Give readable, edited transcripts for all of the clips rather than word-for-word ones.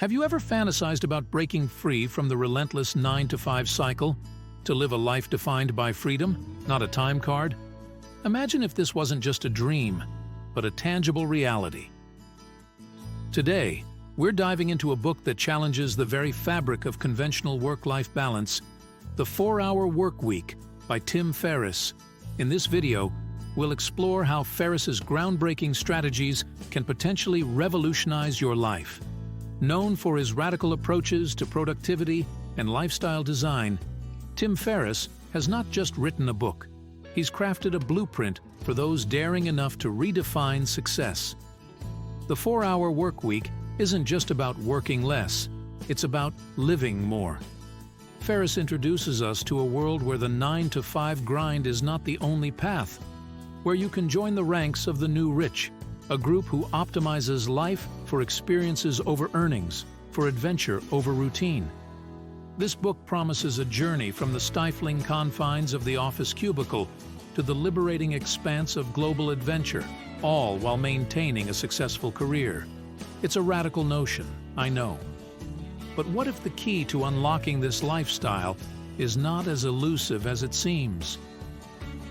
Have you ever fantasized about breaking free from the relentless 9-to-5 cycle to live a life defined by freedom, not a time card? Imagine if this wasn't just a dream, but a tangible reality. Today, we're diving into a book that challenges the very fabric of conventional work-life balance, The 4-Hour Workweek by Tim Ferriss. In this video, we'll explore how Ferriss's groundbreaking strategies can potentially revolutionize your life. Known for his radical approaches to productivity and lifestyle design, Tim Ferriss has not just written a book. He's crafted a blueprint for those daring enough to redefine success. The 4-Hour Workweek isn't just about working less, it's about living more. Ferriss introduces us to a world where the 9-to-5 grind is not the only path, where you can join the ranks of the new rich, a group who optimizes life for experiences over earnings, for adventure over routine. This book promises a journey from the stifling confines of the office cubicle to the liberating expanse of global adventure, all while maintaining a successful career. It's a radical notion, I know. But what if the key to unlocking this lifestyle is not as elusive as it seems?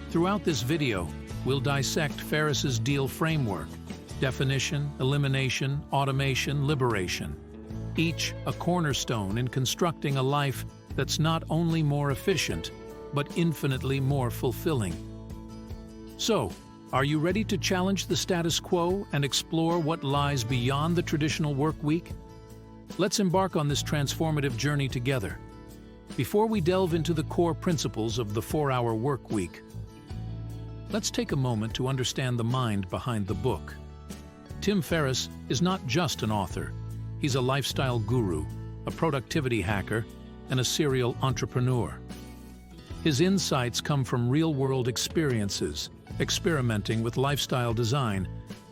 Throughout this video, we'll dissect Ferriss's deal framework: definition, elimination, automation, liberation. Each a cornerstone in constructing a life that's not only more efficient, but infinitely more fulfilling. So, are you ready to challenge the status quo and explore what lies beyond the traditional work week? Let's embark on this transformative journey together. Before we delve into the core principles of the 4-Hour Work Week, let's take a moment to understand the mind behind the book. Tim Ferriss is not just an author. He's a lifestyle guru, a productivity hacker, and a serial entrepreneur. His insights come from real-world experiences, experimenting with lifestyle design,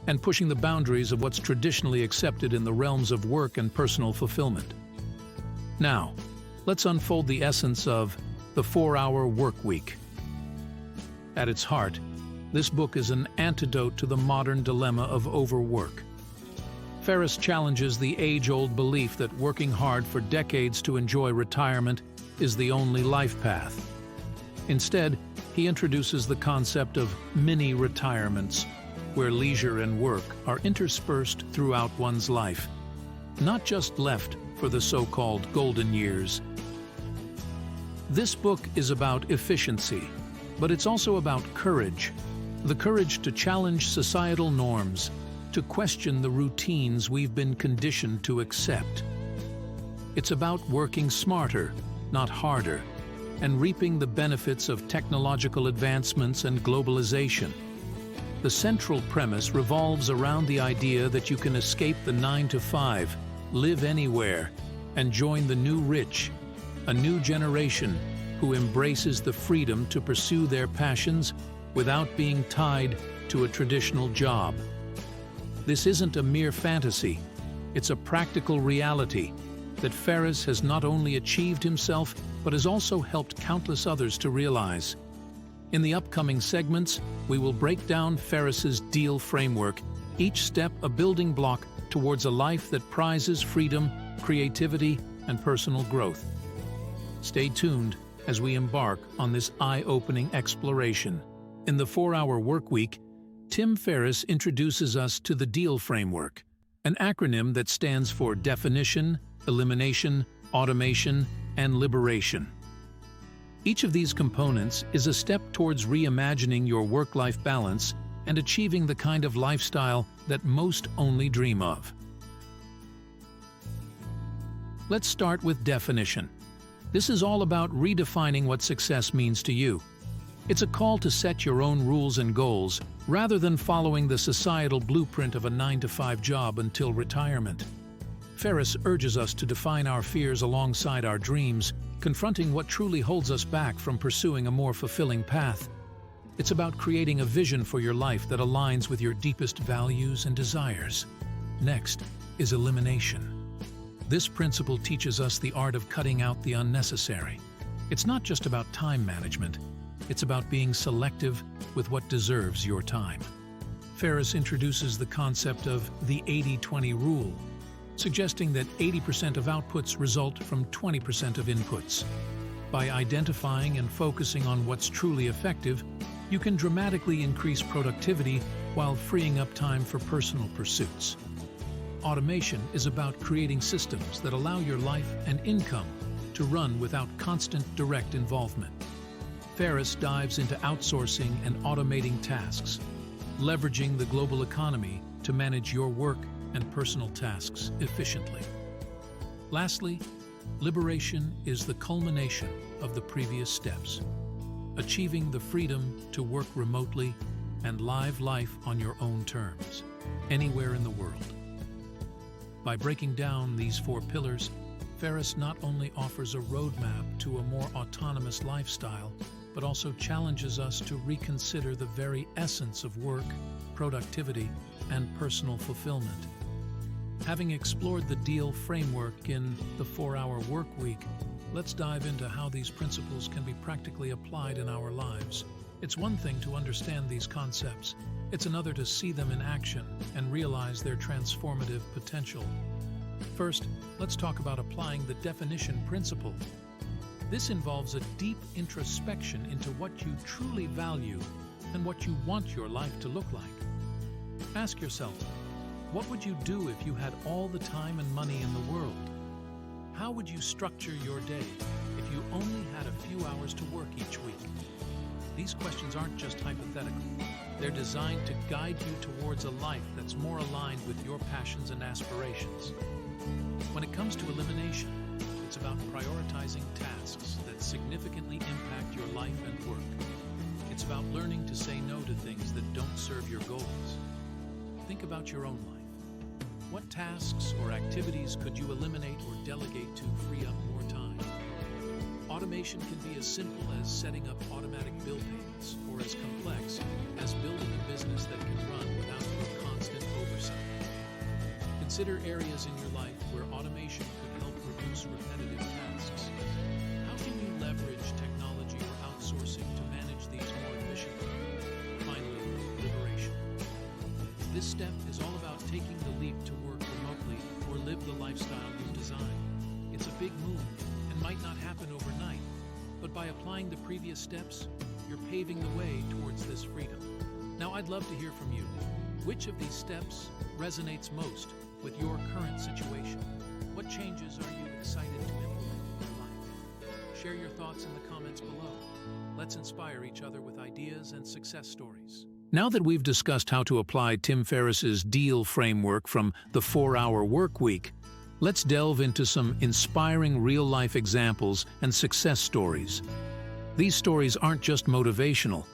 and pushing the boundaries of what's traditionally accepted in the realms of work and personal fulfillment. Now, let's unfold the essence of the 4-Hour Work Week. At its heart, this book is an antidote to the modern dilemma of overwork. Ferriss challenges the age-old belief that working hard for decades to enjoy retirement is the only life path. Instead, he introduces the concept of mini-retirements, where leisure and work are interspersed throughout one's life, not just left for the so-called golden years. This book is about efficiency, but it's also about courage. The courage to challenge societal norms, to question the routines we've been conditioned to accept. It's about working smarter, not harder, and reaping the benefits of technological advancements and globalization. The central premise revolves around the idea that you can escape the 9-to-5, live anywhere, and join the new rich, a new generation who embraces the freedom to pursue their passions without being tied to a traditional job. This isn't a mere fantasy, it's a practical reality that Ferriss has not only achieved himself, but has also helped countless others to realize. In the upcoming segments, we will break down Ferriss's deal framework, each step a building block towards a life that prizes freedom, creativity, and personal growth. Stay tuned as we embark on this eye-opening exploration. In the 4-Hour Workweek, Tim Ferriss introduces us to the deal framework, an acronym that stands for definition, elimination, automation, and liberation. Each of these components is a step towards reimagining your work-life balance and achieving the kind of lifestyle that most only dream of. Let's start with definition. This is all about redefining what success means to you. It's a call to set your own rules and goals, rather than following the societal blueprint of a 9-to-5 job until retirement. Ferriss urges us to define our fears alongside our dreams, confronting what truly holds us back from pursuing a more fulfilling path. It's about creating a vision for your life that aligns with your deepest values and desires. Next is elimination. This principle teaches us the art of cutting out the unnecessary. It's not just about time management, it's about being selective with what deserves your time. Ferriss introduces the concept of the 80-20 rule, suggesting that 80% of outputs result from 20% of inputs. By identifying and focusing on what's truly effective, you can dramatically increase productivity while freeing up time for personal pursuits. Automation is about creating systems that allow your life and income to run without constant direct involvement. Ferriss dives into outsourcing and automating tasks, leveraging the global economy to manage your work and personal tasks efficiently. Lastly, liberation is the culmination of the previous steps, achieving the freedom to work remotely and live life on your own terms, anywhere in the world. By breaking down these 4 pillars, Ferriss not only offers a roadmap to a more autonomous lifestyle, but also challenges us to reconsider the very essence of work, productivity, and personal fulfillment. Having explored the DEAL framework in the 4-Hour Work Week, let's dive into how these principles can be practically applied in our lives. It's one thing to understand these concepts, it's another to see them in action and realize their transformative potential. First, let's talk about applying the definition principle. This involves a deep introspection into what you truly value and what you want your life to look like. Ask yourself, what would you do if you had all the time and money in the world? How would you structure your day if you only had a few hours to work each week? These questions aren't just hypothetical. They're designed to guide you towards a life that's more aligned with your passions and aspirations. When it comes to elimination, it's about prioritizing tasks that significantly impact your life and work. It's about learning to say no to things that don't serve your goals. Think about your own life. What tasks or activities could you eliminate or delegate to free up more time? Automation can be as simple as setting up automatic bill payments, or as complex as building a business that can run without your constant oversight. Consider areas in your life where automation could help reduce repetitive tasks. How can you leverage technology or outsourcing to manage these more efficiently? Finally, liberation. This step is all about taking the leap to work remotely or live the lifestyle you've designed. It's a big move and might not happen overnight, but by applying the previous steps, you're paving the way towards this freedom. Now, I'd love to hear from you. Which of these steps resonates most with your current situation? What changes are you excited to implement in your life? Share your thoughts in the comments below. Let's inspire each other with ideas and success stories. Now that we've discussed how to apply Tim Ferriss's DEAL framework from the 4-Hour Work Week, let's delve into some inspiring real-life examples and success stories. These stories aren't just motivational.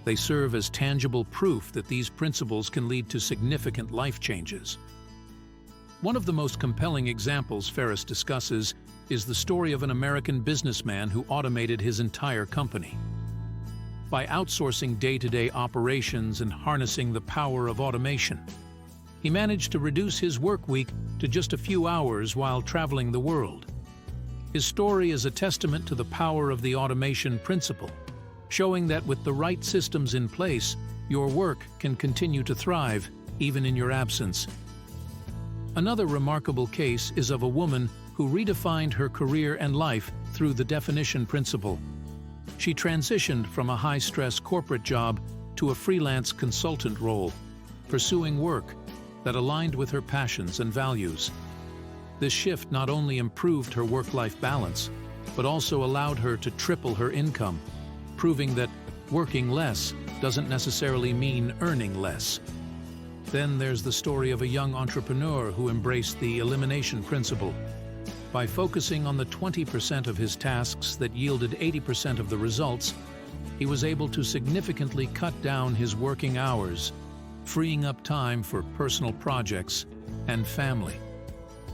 They serve as tangible proof that these principles can lead to significant life changes. One of the most compelling examples Ferriss discusses is the story of an American businessman who automated his entire company. By outsourcing day-to-day operations and harnessing the power of automation, he managed to reduce his work week to just a few hours while traveling the world. His story is a testament to the power of the automation principle, showing that with the right systems in place, your work can continue to thrive even in your absence. Another remarkable case is of a woman who redefined her career and life through the definition principle. She transitioned from a high-stress corporate job to a freelance consultant role, pursuing work that aligned with her passions and values. This shift not only improved her work-life balance, but also allowed her to triple her income, proving that working less doesn't necessarily mean earning less. Then there's the story of a young entrepreneur who embraced the elimination principle. By focusing on the 20% of his tasks that yielded 80% of the results, he was able to significantly cut down his working hours, freeing up time for personal projects and family.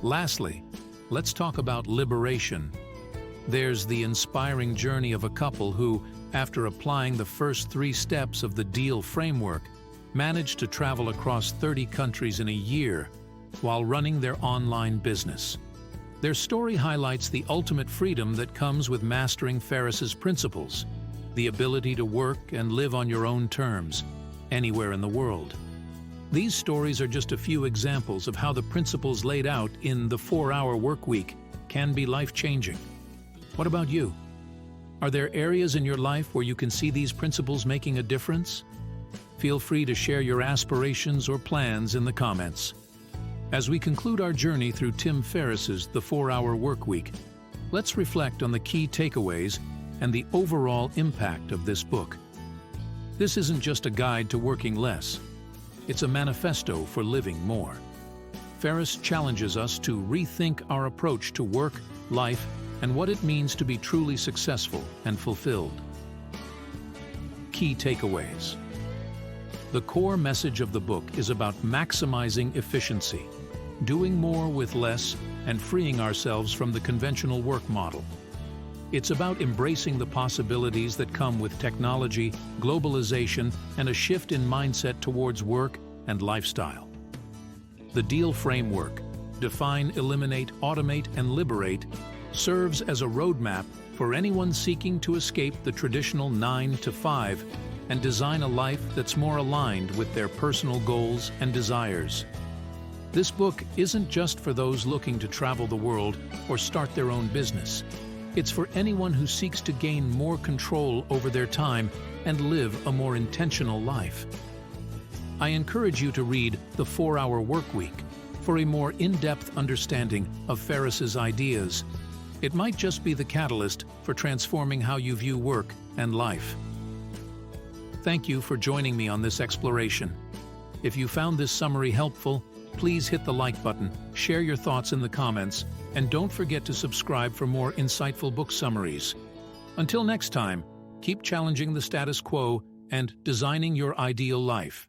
Lastly, let's talk about liberation. There's the inspiring journey of a couple who, after applying the first 3 steps of the DEAL framework, managed to travel across 30 countries in a year while running their online business. Their story highlights the ultimate freedom that comes with mastering Ferriss's principles, the ability to work and live on your own terms, anywhere in the world. These stories are just a few examples of how the principles laid out in the 4-Hour Workweek can be life-changing. What about you? Are there areas in your life where you can see these principles making a difference? Feel free to share your aspirations or plans in the comments. As we conclude our journey through Tim Ferriss's The 4-Hour Workweek, let's reflect on the key takeaways and the overall impact of this book. This isn't just a guide to working less. It's a manifesto for living more. Ferriss challenges us to rethink our approach to work, life, and what it means to be truly successful and fulfilled. Key takeaways. The core message of the book is about maximizing efficiency, doing more with less, and freeing ourselves from the conventional work model. It's about embracing the possibilities that come with technology, globalization, and a shift in mindset towards work and lifestyle. The DEAL framework, define, eliminate, automate, and liberate, serves as a roadmap for anyone seeking to escape the traditional 9-to-5 and design a life that's more aligned with their personal goals and desires. This book isn't just for those looking to travel the world or start their own business. It's for anyone who seeks to gain more control over their time and live a more intentional life. I encourage you to read The 4-Hour Workweek for a more in-depth understanding of Ferriss's ideas. It might just be the catalyst for transforming how you view work and life. Thank you for joining me on this exploration. If you found this summary helpful, please hit the like button, share your thoughts in the comments, and don't forget to subscribe for more insightful book summaries. Until next time, keep challenging the status quo and designing your ideal life.